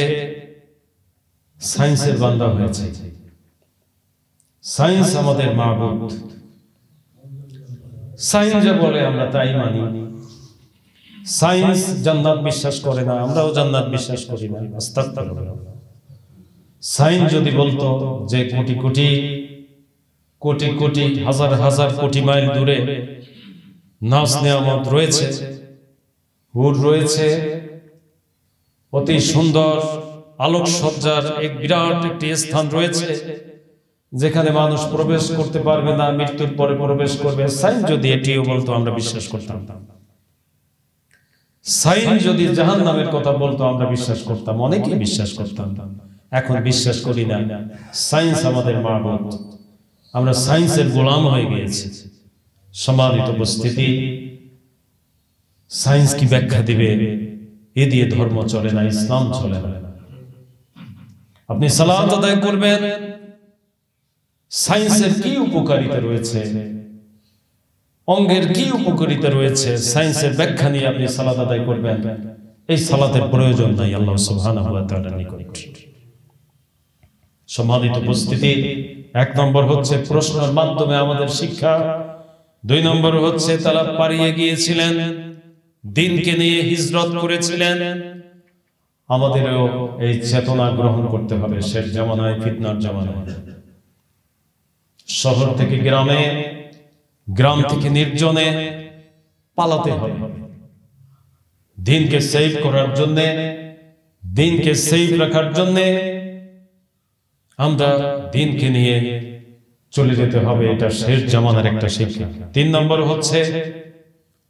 সায়েন্সের বান্দা হয়েছে। সায়েন্স আমাদের মাবুদ। সায়েন্স যা বলে আমরা তাই মানি। সায়েন্স জান্নাত বিশ্বাস করে না, আমরাও জান্নাত বিশ্বাস করি না। আস্তাগফিরুল্লাহ। সায়েন্স যদি বলতো যে কোটি কোটি কোটি কোটি হাজার হাজার কোটি মাইল দূরে নাজ নেয়ামত রয়েছে, হুর রয়েছে, অতি সুন্দর আলোকসজ্জার এক বিরাট একটি স্থান রয়েছে যেখানে মানুষ প্রবেশ করতে পারবে না, মৃত্যুর পরে প্রবেশ করবে, সায়েন্স যদি এটিও বলতো আমরা বিশ্বাস করতাম। সায়েন্স যদি জাহান্নামের কথা বলতো আমরা বিশ্বাস করতাম, অনেকেই বিশ্বাস করতাম। এখন বিশ্বাস করি না। সায়েন্স আমাদের মাবুদ, আমরা সায়েন্সের গোলাম হয়ে গিয়েছি। সম্মানিত উপস্থিতি, সায়েন্স কি ব্যাখ্যা দিবে? এ দিয়ে ধর্ম চলে না, ইসলাম চলে না। আপনি সালাত আদায় করবেন, সায়েন্সের কি উপকারিতা রয়েছে, অঙ্গের কি উপকারিতা রয়েছে, সায়েন্সের ব্যাখ্যা নিয়ে আপনি সালাত আদায় করবেন, এই সালাতের প্রয়োজন নাই আল্লাহ সুবহানাহু ওয়া তাআলার নিকট। সম্মানিত উপস্থিতি, এক নম্বর হচ্ছে প্রশ্নের মাধ্যমে আমাদের শিক্ষা। দুই নম্বর হচ্ছে তারা পালিয়ে গিয়েছিলেন, দ্বীনকে নিয়ে হিজরত করেছিলেন। আমাদেরও এই চেতনা গ্রহণ করতে হবে। শেষ জামানায়, ফিতনার জামানায়, শহর থেকে গ্রামে, গ্রাম থেকে নির্জনে পালাতে হবে। দ্বীনকে সেভ করার জন্য, দ্বীনকে সেভ রাখার জন্য আমরা দ্বীনকে নিয়ে চলে যেতে হবে। এটা শেষ জামানার একটা শিক্ষা। তিন নম্বর হচ্ছে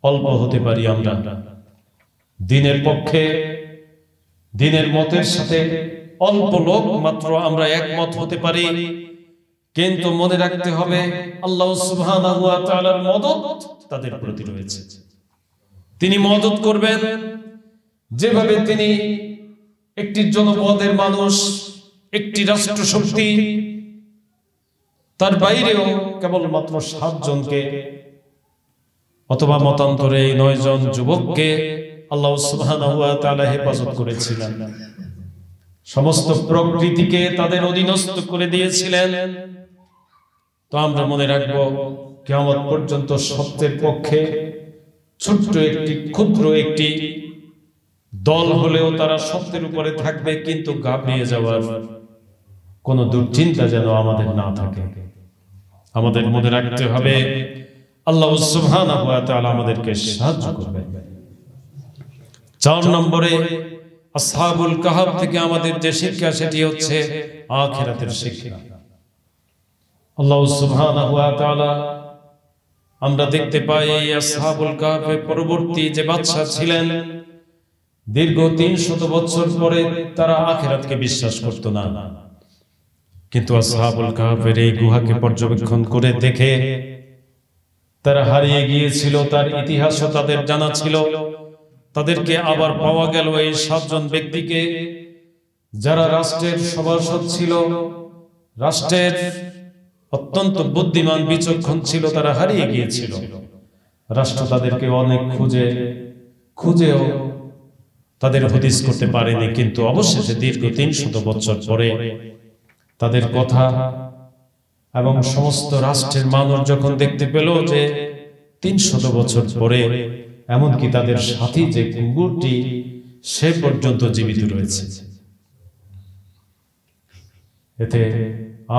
অল্প হতে পারি আমরা দ্বীনের পক্ষে, দ্বীনের মতের সাথে অল্প লোক মাত্র আমরা একমত হতে পারি, কিন্তু মনে রাখতে হবে আল্লাহ সুবহানাহু ওয়া তাআলার মদদ তাদের প্রতি রয়েছে। তিনি মদদ করবেন যেভাবে তিনি একটি জনপদের মানুষ, একটি রাষ্ট্র শক্তি, তার বাইরেও কেবলমাত্র 7 জনকে অথবা মতান্তরে 9 জন যুবককে আল্লাহ সুবহানাহু ওয়া তাআলা হেফাজত করেছিলেন। সমস্ত প্রকৃতিকে তাদের অধীনস্থ করে দিয়েছিলেন। তো আমরা মনে রাখবো কিয়ামত পর্যন্ত সত্যের পক্ষে ছোট্ট একটি ক্ষুদ্র একটি দল হলেও তারা সত্যের উপরে থাকবে, কিন্তু ঘাবড়িয়ে যাওয়ার কোন দুশ্চিন্তা যেন আমাদের না থাকে। আমাদের মনে রাখতে হবে আল্লাহ সুবহানাহু ওয়া তাআলা আমাদেরকে সাহায্য করবেন। 4 নম্বরে আসহাবুল কাহফ থেকে আমাদের যে শিক্ষা, সেটি হচ্ছে আখিরাতের শিক্ষা। আল্লাহ সুবহানাহু ওয়া তাআলা, আমরা দেখতে পাই এই আসহাবুল কাহফের পরবর্তী যে বাদশা ছিলেন, দীর্ঘ 300 বছর পরে তারা আখিরাতকে বিশ্বাস করত না, কিন্তু আসহাবুল কাহফের এই গুহাকে পর্যবেক্ষণ করে দেখে তারা হারিয়ে গিয়েছিল, তার ইতিহাসও তাদের জানা ছিল। তাদেরকে আবার পাওয়া গেল এই 7 জন ব্যক্তিকে, যারা রাষ্ট্রের সভাসদ ছিল, রাষ্ট্রের অত্যন্ত বুদ্ধিমান বিচক্ষণ ছিল। তারা হারিয়ে গিয়েছিল, রাষ্ট্র তাদেরকে অনেক খুঁজেও তাদের হদিস করতে পারেনি, কিন্তু অবশেষে দীর্ঘ 300 বছর পরে তাদের কথা এবং সমস্ত রাষ্ট্রের মানুষ যখন দেখতে পেল যে 300 বছর পরে এমনকি তাদের সাথী যে কুকুরটি সে পর্যন্ত জীবিত রয়েছে, এতে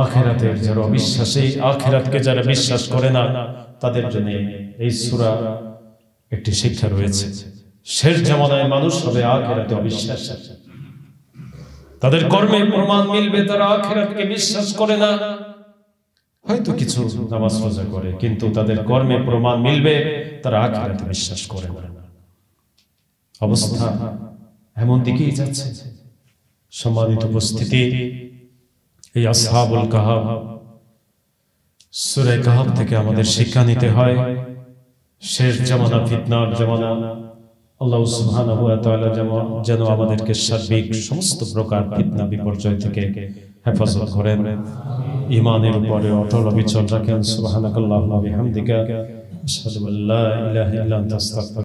আখিরাতের যারা অবিশ্বাসী, আখিরাতকে যারা বিশ্বাস করে না, তাদের জন্য এই সূরা একটি শিক্ষা রয়েছে। শেষ জামানায় মানুষ হবে আখিরাতে অবিশ্বাসী, তাদের কর্মে প্রমাণ মিলবে তারা আখিরাতকে বিশ্বাস করে না। হয়তো কিছু নামাজ রোজা করে, কিন্তু তাদের কর্মে প্রমাণ মিলবে তারা আখিরাতে বিশ্বাস করে না। অবস্থা এমন দিকেই যাচ্ছে। সম্মানিত উপস্থিতি, এই আসহাবুল কাহাফ, সূরা কাহাফ থেকে আমাদের শিক্ষা নিতে হয়। শেষ জামানা, ফিতনার জামানা। আল্লাহ সুবহানাহু ওয়া তাআলা যেন আমাদেরকে সার্বিক সমস্ত প্রকার ফিতনা বিপর্যয় থেকে হেফাজত করেন, ঈমানের উপরে অটল অবিচল রাখেন। সুবহানাকাল্লাহুম্মা ওয়া বিহামদিকা আশহাদু আল্লা ইলাহা ইল্লা আনতা আস্তাগফিরুকা